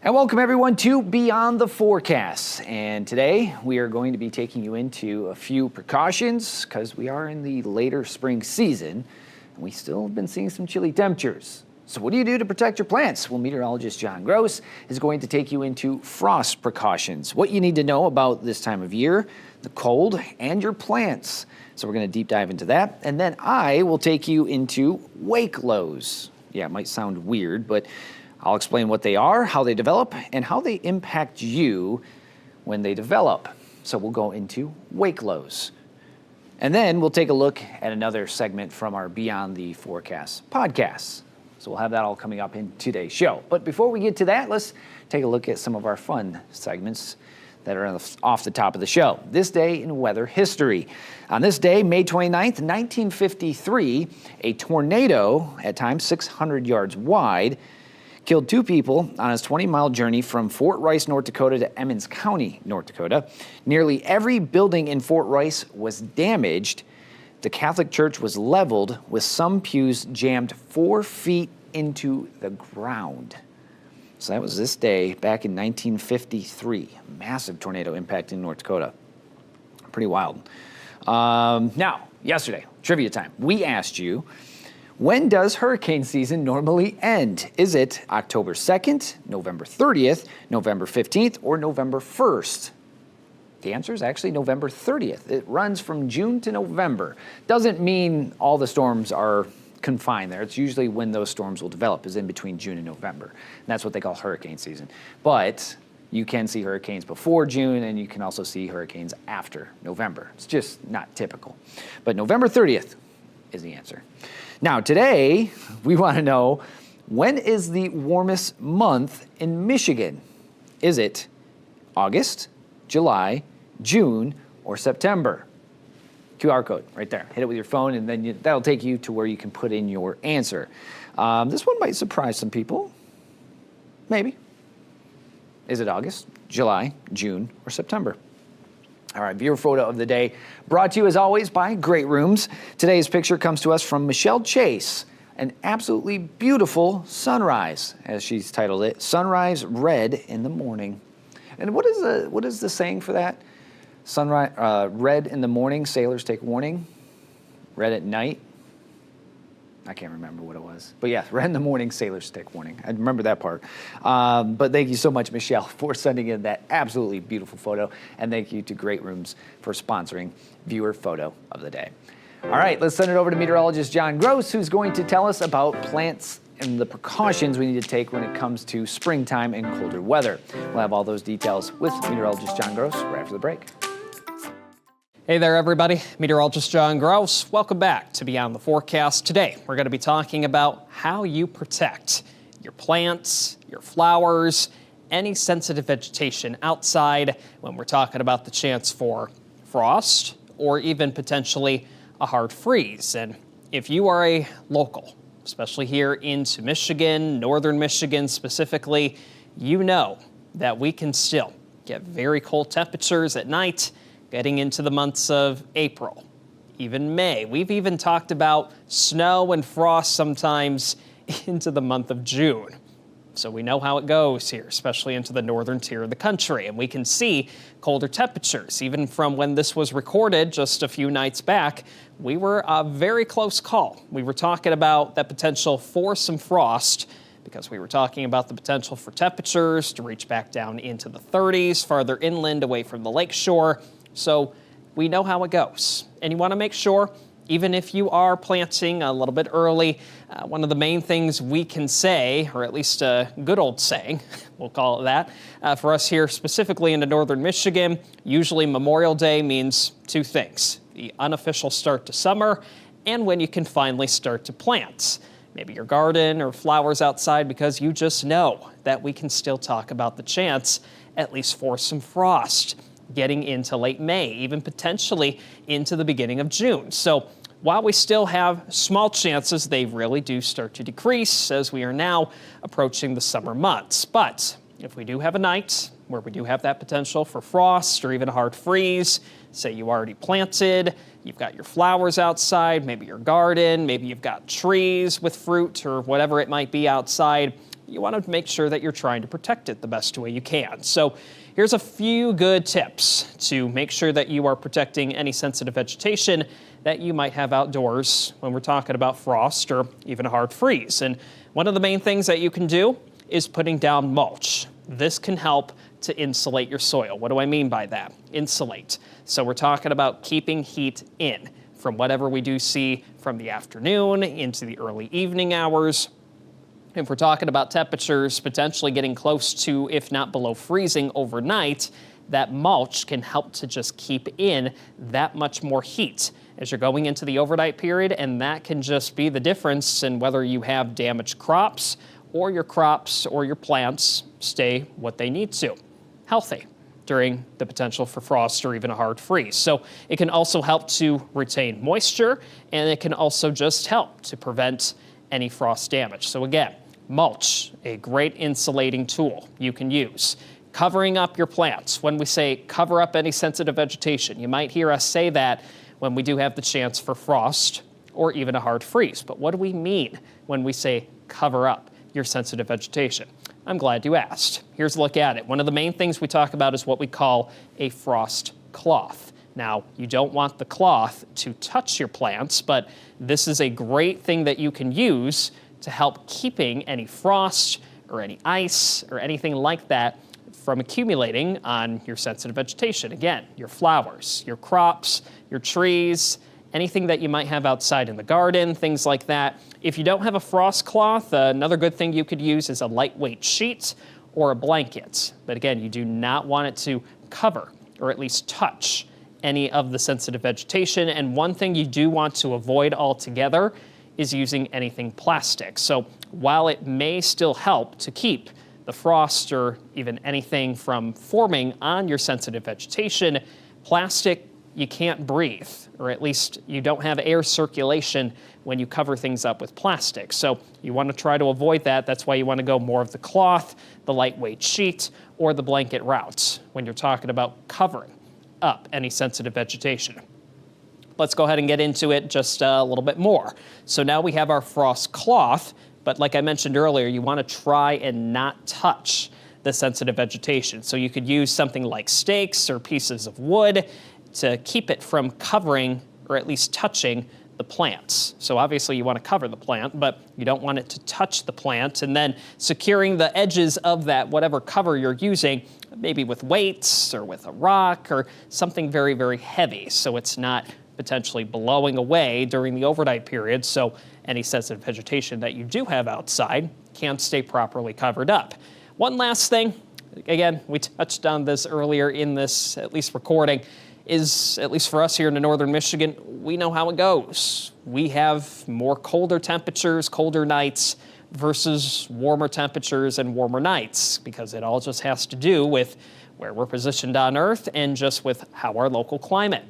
And welcome everyone to Beyond the Forecast. And today we are going to be taking you into a few precautions because we are in the later spring season and we still have been seeing some chilly temperatures. So what do you do to protect your plants? Well, meteorologist John Gross is going to take you into frost precautions, what you need to know about this time of year, the cold, and your plants. So we're going to deep dive into that. And then I will take you into wake lows. Yeah, it might sound weird, but I'll explain what they are, how they develop, and how they impact you when they develop. So we'll go into wake lows. And then we'll take a look at another segment from our Beyond the Forecast podcast. So we'll have that all coming up in today's show. But before we get to that, let's take a look at some of our fun segments that are off the top of the show. This day in weather history. On this day, May 29th, 1953, a tornado, at times 600 yards wide, killed two people on his 20-mile journey from Fort Rice, North Dakota to Emmons County, North Dakota. Nearly every building in Fort Rice was damaged. The Catholic Church was leveled, with some pews jammed 4 feet into the ground. So that was this day back in 1953. Massive tornado impact in North Dakota. Pretty wild. Now, yesterday, trivia time. We asked you, when does hurricane season normally end? Is it October 2nd, November 30th, November 15th, or November 1st? The answer is actually November 30th. It runs from June to November. Doesn't mean all the storms are confined there. It's usually when those storms will develop is in between June and November. And that's what they call hurricane season. But you can see hurricanes before June, and you can also see hurricanes after November. It's just not typical. But November 30th is the answer. Now, today, we want to know, when is the warmest month in Michigan? Is it August, July, June, or September? QR code right there. Hit it with your phone, and then that'll take you to where you can put in your answer. This one might surprise some people. Maybe. Is it August, July, June, or September? All right, viewer photo of the day, brought to you as always by Great Rooms. Today's picture comes to us from Michelle Chase. An absolutely beautiful sunrise, as she's titled it. Sunrise red in the morning. And what is the saying for that? Sunrise red in the morning, sailors take warning. Red at night. I can't remember what it was. But yeah, red in the morning, sailors take warning. I remember that part. But thank you so much, Michelle, for sending in that absolutely beautiful photo. And thank you to Great Rooms for sponsoring viewer photo of the day. All right, let's send it over to meteorologist John Gross, who's going to tell us about plants and the precautions we need to take when it comes to springtime and colder weather. We'll have all those details with meteorologist John Gross right after the break. Hey there, everybody. Meteorologist John Gross. Welcome back to Beyond the Forecast. Today, we're going to be talking about how you protect your plants, your flowers, any sensitive vegetation outside when we're talking about the chance for frost or even potentially a hard freeze. And if you are a local, especially here into Michigan, northern Michigan specifically, you know that we can still get very cold temperatures at night getting into the months of April, even May. We've even talked about snow and frost sometimes into the month of June. So we know how it goes here, especially into the northern tier of the country. And we can see colder temperatures. Even from when this was recorded just a few nights back, we were a very close call. We were talking about that potential for some frost because we were talking about the potential for temperatures to reach back down into the 30s, farther inland away from the lakeshore. So we know how it goes. And you want to make sure, even if you are planting a little bit early, one of the main things we can say, or at least a good old saying, we'll call it that, for us here specifically into northern Michigan, usually Memorial Day means two things: the unofficial start to summer and when you can finally start to plant. Maybe your garden or flowers outside, because you just know that we can still talk about the chance, at least for some frost, getting into late May, even potentially into the beginning of June. So while we still have small chances, they really do start to decrease as we are now approaching the summer months. But if we do have a night where we do have that potential for frost or even a hard freeze, say you already planted, you've got your flowers outside, maybe your garden, maybe you've got trees with fruit or whatever it might be outside, you want to make sure that you're trying to protect it the best way you can. So here's a few good tips to make sure that you are protecting any sensitive vegetation that you might have outdoors when we're talking about frost or even a hard freeze. And one of the main things that you can do is putting down mulch. This can help to insulate your soil. What do I mean by that? Insulate. So we're talking about keeping heat in from whatever we do see from the afternoon into the early evening hours. If we're talking about temperatures potentially getting close to, if not below freezing overnight, that mulch can help to just keep in that much more heat as you're going into the overnight period, and that can just be the difference in whether you have damaged crops or your plants stay what they need to, healthy during the potential for frost or even a hard freeze. So it can also help to retain moisture, and it can also just help to prevent any frost damage. So again, mulch, a great insulating tool you can use. Covering up your plants. When we say cover up any sensitive vegetation, you might hear us say that when we do have the chance for frost or even a hard freeze. But what do we mean when we say cover up your sensitive vegetation? I'm glad you asked. Here's a look at it. One of the main things we talk about is what we call a frost cloth. Now, you don't want the cloth to touch your plants, but this is a great thing that you can use to help keeping any frost or any ice or anything like that from accumulating on your sensitive vegetation. Again, your flowers, your crops, your trees, anything that you might have outside in the garden, things like that. If you don't have a frost cloth, another good thing you could use is a lightweight sheet or a blanket. But again, you do not want it to cover or at least touch any of the sensitive vegetation. And one thing you do want to avoid altogether is using anything plastic. So while it may still help to keep the frost or even anything from forming on your sensitive vegetation, plastic, you can't breathe, or at least you don't have air circulation when you cover things up with plastic. So you want to try to avoid that. That's why you want to go more of the cloth, the lightweight sheet, or the blanket route when you're talking about covering up any sensitive vegetation. Let's go ahead and get into it just a little bit more. So now we have our frost cloth, but like I mentioned earlier, you want to try and not touch the sensitive vegetation. So you could use something like stakes or pieces of wood to keep it from covering or at least touching the plants. So obviously you want to cover the plant, but you don't want it to touch the plant. And then securing the edges of that, whatever cover you're using, maybe with weights or with a rock or something very, very heavy, so it's not potentially blowing away during the overnight period. So any sensitive vegetation that you do have outside can stay properly covered up. One last thing, again, we touched on this earlier in this, at least recording, is, at least for us here in northern Michigan, we know how it goes. We have more colder temperatures, colder nights versus warmer temperatures and warmer nights, because it all just has to do with where we're positioned on Earth and just with how our local climate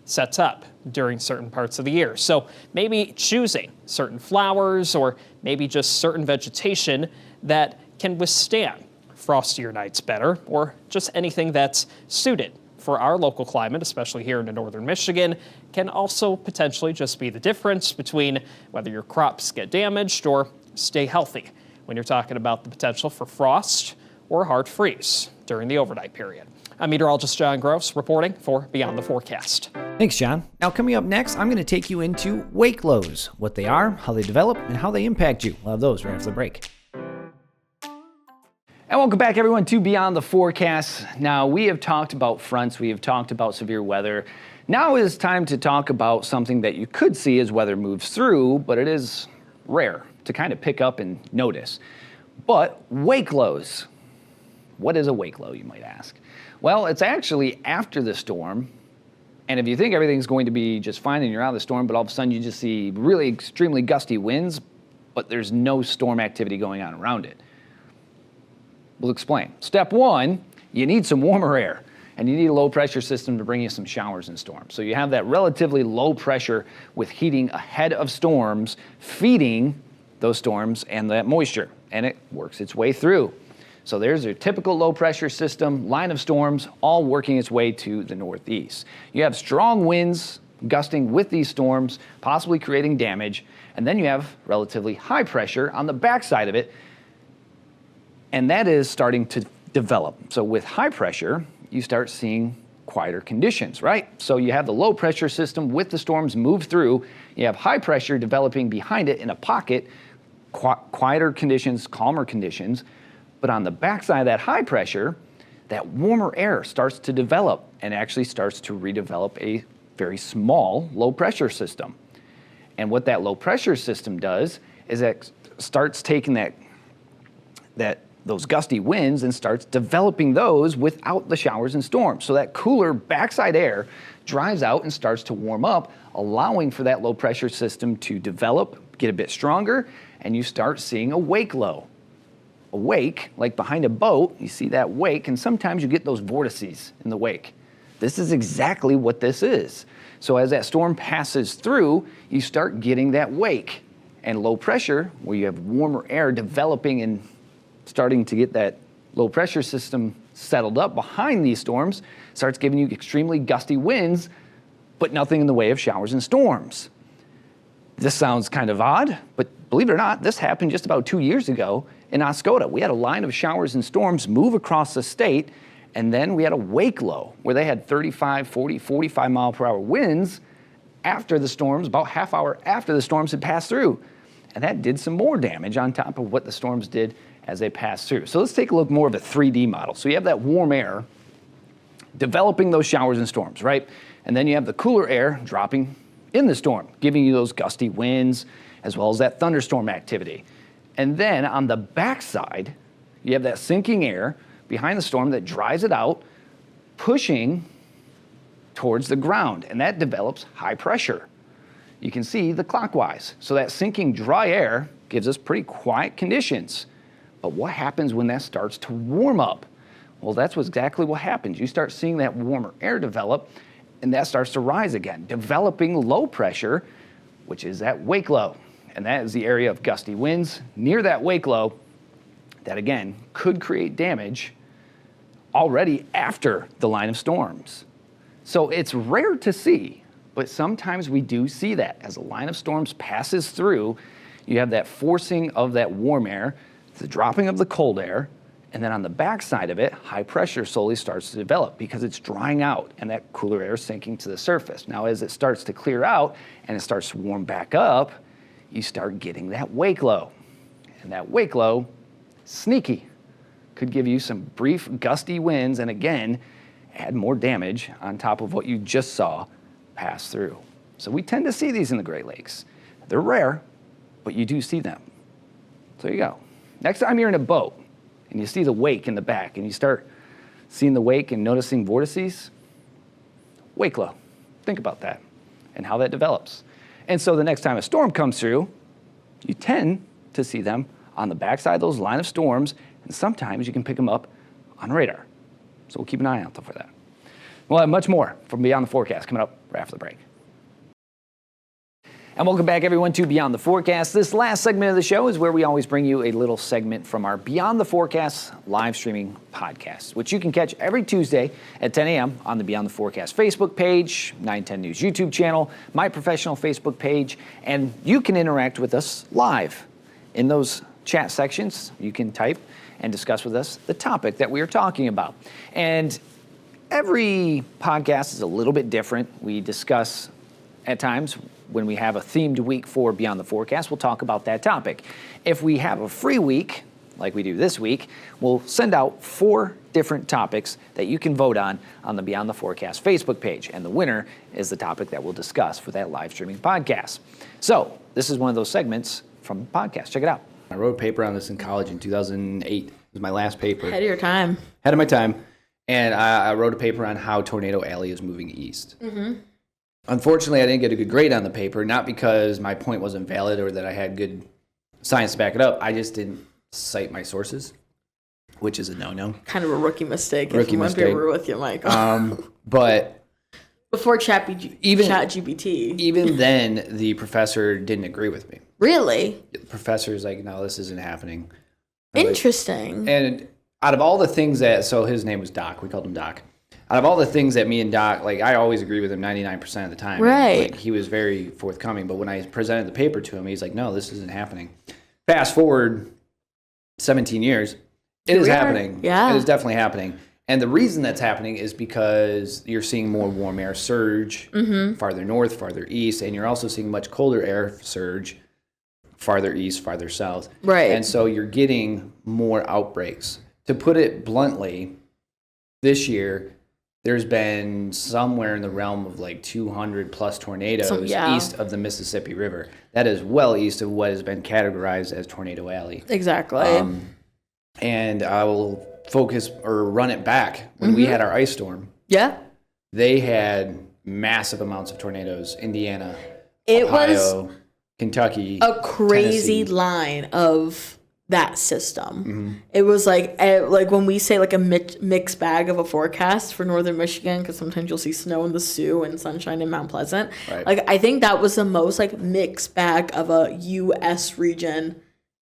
sets up during certain parts of the year. So maybe choosing certain flowers or maybe just certain vegetation that can withstand frostier nights better, or just anything that's suited for our local climate, especially here in northern Michigan, can also potentially just be the difference between whether your crops get damaged or stay healthy when you're talking about the potential for frost or hard freeze during the overnight period. I'm meteorologist John Gross reporting for Beyond the Forecast. Thanks, John. Now, coming up next, I'm going to take you into wake lows, what they are, how they develop, and how they impact you. We'll have those right after the break. And welcome back, everyone, to Beyond the Forecast. Now, we have talked about fronts. We have talked about severe weather. Now is time to talk about something that you could see as weather moves through, but it is rare to kind of pick up and notice. But wake lows. What is a wake low, you might ask? Well, it's actually after the storm. And if you think everything's going to be just fine and you're out of the storm, but all of a sudden you just see really extremely gusty winds, but there's no storm activity going on around it. We'll explain. Step one, you need some warmer air, and you need a low pressure system to bring you some showers and storms. So you have that relatively low pressure with heating ahead of storms, feeding those storms and that moisture, and it works its way through. So there's your typical low pressure system, line of storms, all working its way to the northeast. You have strong winds gusting with these storms, possibly creating damage, and then you have relatively high pressure on the backside of it, And that is starting to develop. So with high pressure, you start seeing quieter conditions, right? So you have the low pressure system with the storms move through. You have high pressure developing behind it in a pocket, quieter conditions, calmer conditions. But on the backside of that high pressure, that warmer air starts to develop and actually starts to redevelop a very small low pressure system. And what that low pressure system does is it starts taking those gusty winds and starts developing those without the showers and storms. So that cooler backside air dries out and starts to warm up, allowing for that low pressure system to develop, get a bit stronger, and you start seeing a wake low. A wake, like behind a boat, you see that wake, and sometimes you get those vortices in the wake. This is exactly what this is. So as that storm passes through, you start getting that wake. And low pressure, where you have warmer air developing and starting to get that low pressure system settled up behind these storms, starts giving you extremely gusty winds, but nothing in the way of showers and storms. This sounds kind of odd, but believe it or not, this happened just about 2 years ago in Oscoda. We had a line of showers and storms move across the state, and then we had a wake low where they had 35, 40, 45 mile per hour winds after the storms, about half hour after the storms had passed through. And that did some more damage on top of what the storms did as they passed through. So let's take a look more of a 3D model. So you have that warm air developing those showers and storms, right? And then you have the cooler air dropping in the storm, giving you those gusty winds as well as that thunderstorm activity. And then on the backside, you have that sinking air behind the storm that dries it out, pushing towards the ground, and that develops high pressure. You can see the clockwise. So that sinking dry air gives us pretty quiet conditions. But what happens when that starts to warm up? Well, that's exactly what happens. You start seeing that warmer air develop, and that starts to rise again, developing low pressure, which is that wake low. And that is the area of gusty winds near that wake low that, again, could create damage already after the line of storms. So it's rare to see, but sometimes we do see that. As a line of storms passes through, you have that forcing of that warm air, the dropping of the cold air, and then on the backside of it, high pressure slowly starts to develop because it's drying out and that cooler air is sinking to the surface. Now, as it starts to clear out and it starts to warm back up, you start getting that wake low. And that wake low, sneaky, could give you some brief gusty winds and again, add more damage on top of what you just saw pass through. So we tend to see these in the Great Lakes. They're rare, but you do see them. So there you go. Next time you're in a boat and you see the wake in the back and you start seeing the wake and noticing vortices, wake low. Think about that and how that develops. And so the next time a storm comes through, you tend to see them on the backside of those line of storms, and sometimes you can pick them up on radar. So we'll keep an eye out for that. We'll have much more from Beyond the Forecast coming up right after the break. And welcome back, everyone, to Beyond the Forecast. This last segment of the show is where we always bring you a little segment from our Beyond the Forecast live streaming podcast, which you can catch every Tuesday at 10 a.m. on the Beyond the Forecast Facebook page, 910 News YouTube channel, my professional Facebook page, and you can interact with us live in those chat sections. You can type and discuss with us the topic that we are talking about. And every podcast is a little bit different. We discuss at times when we have a themed week for Beyond the Forecast, we'll talk about that topic. If we have a free week, like we do this week, we'll send out 4 different topics that you can vote on the Beyond the Forecast Facebook page. And the winner is the topic that we'll discuss for that live streaming podcast. So this is one of those segments from the podcast. Check it out. I wrote a paper on this in college in 2008. It was my last paper. Ahead of your time. Ahead of my time. And I wrote a paper on how Tornado Alley is moving east. Mm-hmm. Unfortunately, I didn't get a good grade on the paper, not because my point wasn't valid or that I had good science to back it up. I just didn't cite my sources, which is a no-no. Kind of a rookie mistake. Rookie if mistake. We were with you, Michael. But before ChatGPT. Even then, the professor didn't agree with me. Really? The professor's like, no, this isn't happening. Interesting. And out of all the things so his name was Doc. We called him Doc. Out of all the things that me and Doc, I always agree with him 99% of the time. Right. He was very forthcoming. But when I presented the paper to him, he's like, no, this isn't happening. Fast forward 17 years, It is we are. happening. Yeah. It is definitely happening. And the reason that's happening is because you're seeing more warm air surge farther north, farther east, and you're also seeing much colder air surge farther east, farther south. Right. And so you're getting more outbreaks. To put it bluntly, this year, there's been somewhere in the realm of like 200 plus tornadoes east of the Mississippi River. That is well east of what has been categorized as Tornado Alley. Exactly. And I will focus or run it back. When we had our ice storm, yeah. they had massive amounts of tornadoes. Indiana, It Ohio, was Kentucky, a crazy Tennessee. line of that system. It was like when we say like a mixed bag of a forecast for northern Michigan, because sometimes you'll see snow in the Sioux and sunshine in Mount Pleasant. Right. Like I think that was the most like mixed bag of a U.S. region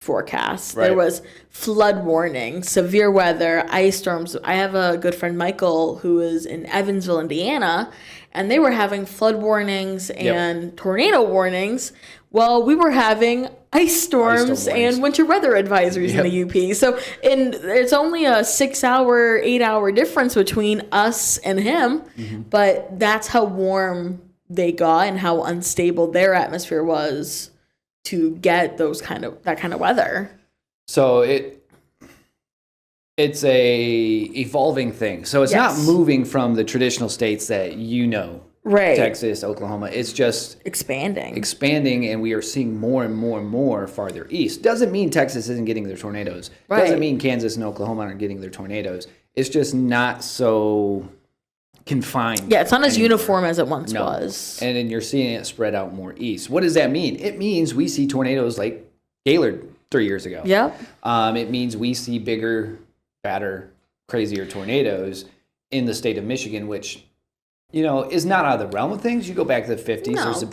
forecast. Right. There was flood warning, severe weather, ice storms. I have a good friend, Michael, who is in Evansville, Indiana, and they were having flood warnings and tornado warnings. Well, we were having ice storms warnings. and winter weather advisories in the UP. So it's only a 6-hour, 8-hour difference between us and him, but that's how warm they got and how unstable their atmosphere was to get that kind of weather. So it's a evolving thing. So it's not moving from the traditional states that Right. Texas, Oklahoma. It's just expanding, and we are seeing more and more and more farther east. Doesn't mean Texas isn't getting their tornadoes. Right. Doesn't mean Kansas and Oklahoma aren't getting their tornadoes. It's just not so confined. Yeah, it's not as anymore. uniform as it once was. And then you're seeing it spread out more east. What does that mean? It means we see tornadoes like Gaylord 3 years ago. Yep. It means we see bigger, badder, crazier tornadoes in the state of Michigan, which, is not out of the realm of things. You go back to the 50s, No. there's the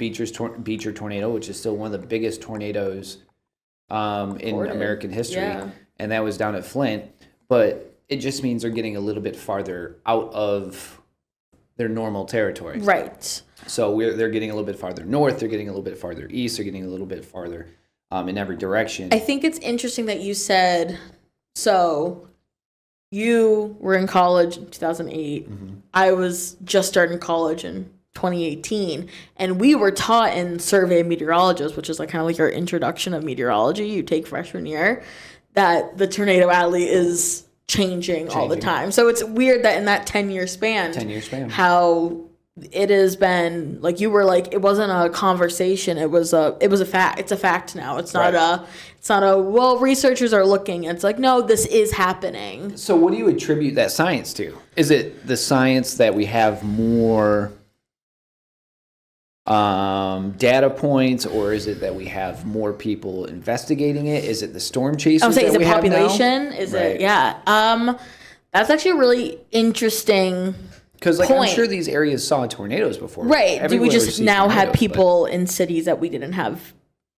Beecher tornado, which is still one of the biggest tornadoes in American history. Yeah. And that was down at Flint. But it just means they're getting a little bit farther out of their normal territory. Right. So they're getting a little bit farther north, they're getting a little bit farther east, they're getting a little bit farther in every direction. I think it's interesting that you said, so you were in college in 2008. I was just starting college in 2018. And we were taught in Survey of Meteorologists, which is like kind of like your introduction of meteorology you take freshman year, that the Tornado Alley is changing all the time. So it's weird that in that 10-year span, how it has been, like you were like, it wasn't a conversation, it was a fact. It's a fact now. It's not well, researchers are looking. It's like, no, this is happening. So what do you attribute that science to? Is it the science that we have more data points, or is it that we have more people investigating it? Is it the storm chasers? I would say, is that it we have now? population? Is it? Yeah. That's actually a really interesting Because I'm point. sure these areas saw tornadoes before. Right. Do we Everywhere just see now have tornadoes, people in cities that we didn't have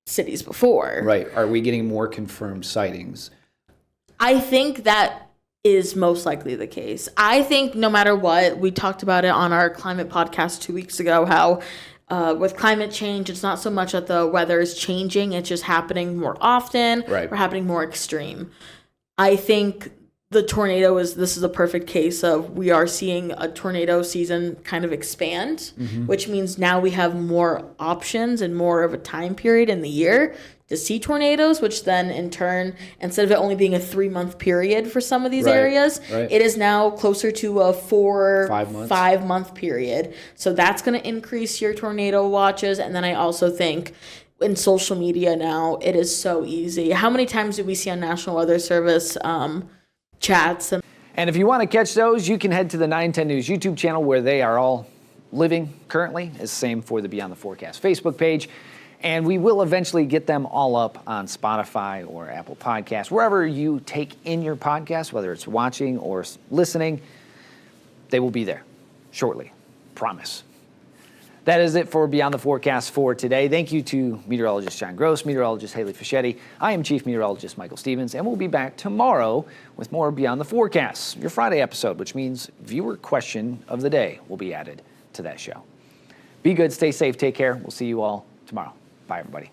cities before? Right. Are we getting more confirmed sightings? I think that is most likely the case. I think no matter what, we talked about it on our climate podcast 2 weeks ago, how with climate change, it's not so much that the weather is changing, it's just happening more often Right. or happening more extreme. I think the tornado this is a perfect case of we are seeing a tornado season kind of expand, which means now we have more options and more of a time period in the year to see tornadoes, which then in turn, instead of it only being a 3-month period for some of these Right, areas, right. it is now closer to a 5 months. 5-month period. So that's going to increase your tornado watches. And then I also think in social media now, it is so easy. How many times do we see on National Weather Service chats? And if you want to catch those, you can head to the 910 News YouTube channel where they are all living currently. It's the same for the Beyond the Forecast Facebook page. And we will eventually get them all up on Spotify or Apple Podcasts, wherever you take in your podcast, whether it's watching or listening, they will be there shortly. Promise. That is it for Beyond the Forecast for today. Thank you to meteorologist John Gross, meteorologist Haley Fischetti. I am Chief Meteorologist Michael Stevens, and we'll be back tomorrow with more Beyond the Forecast, your Friday episode, which means viewer question of the day will be added to that show. Be good, stay safe, take care. We'll see you all tomorrow. Bye, everybody.